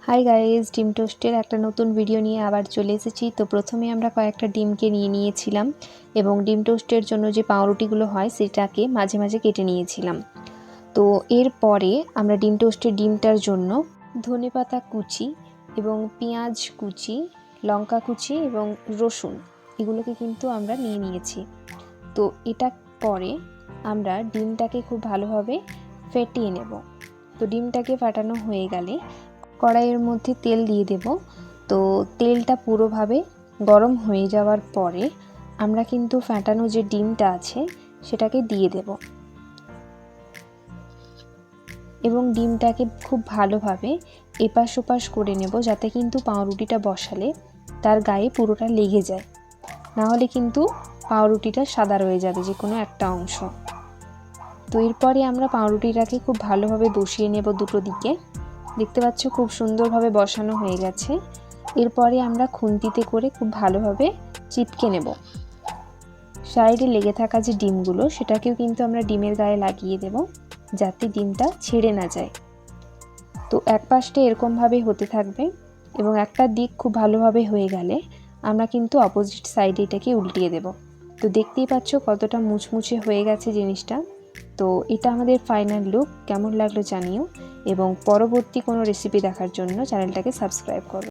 Hi guys, ডিম টোস্টের একটা নতুন ভিডিও নিয়ে আবার চলে এসেছি। তো প্রথমে আমরা কয়েকটা ডিমকে নিয়েছিলাম এবং ডিম টোস্টের জন্য যে পাউরুটিগুলো হয় সেটাকে মাঝে মাঝে কেটে নিয়েছিলাম। তো এরপরে আমরা ডিম টোস্টের ডিমটার জন্য ধনেপাতা কুচি এবং পেঁয়াজ কুচি, লঙ্কা কুচি এবং রসুন এগুলোকে কিন্তু আমরা নিয়েছি। তো এটা পরে আমরা ডিমটাকে খুব ভালোভাবে ফেটিয়ে নেব। তো ডিমটাকে ফাটানো হয়ে গেলে কড়াইয়ের মধ্যে তেল দিয়ে দেব। তো তেলটা পুরোভাবে গরম হয়ে যাওয়ার পরে আমরা কিন্তু ফাটানো যে ডিমটা আছে সেটাকে দিয়ে দেব এবং ডিমটাকে খুব ভালোভাবে এপাশ ওপাশ করে নেব, যাতে কিন্তু পাউরুটিটা বসালে তার গায়ে পুরোটা লেগে যায়, না হলে কিন্তু পাউরুটিটা সাদা রয়ে যাবে যে কোনো একটা অংশ। তো এরপরে আমরা পাউরুটিটাকে খুব ভালোভাবে বসিয়ে নেব দুটো দিকে। দেখতে পাচ্ছ খুব সুন্দরভাবে বসানো হয়ে গেছে। এরপরে আমরা খুন্তিতে করে খুব ভালোভাবে চিপকে নেব। সাইডে লেগে থাকা যে ডিমগুলো সেটাকেও কিন্তু আমরা ডিমের গায়ে লাগিয়ে দেব, যাতে ডিমটা ছেড়ে না যায়। তো এক পাশটা এরকমভাবে হতে থাকবে এবং একটা দিক খুব ভালোভাবে হয়ে গেলে আমরা কিন্তু অপোজিট সাইডে এটাকে উল্টিয়ে দেব। তো দেখতেই পাচ্ছ কতটা মুচমুচে হয়ে গেছে জিনিসটা। তো এটা আমাদের ফাইনাল লুক। কেমন লাগলো জানিও এবং পরবর্তী কোনো রেসিপি দেখার জন্য চ্যানেলটাকে সাবস্ক্রাইব করো।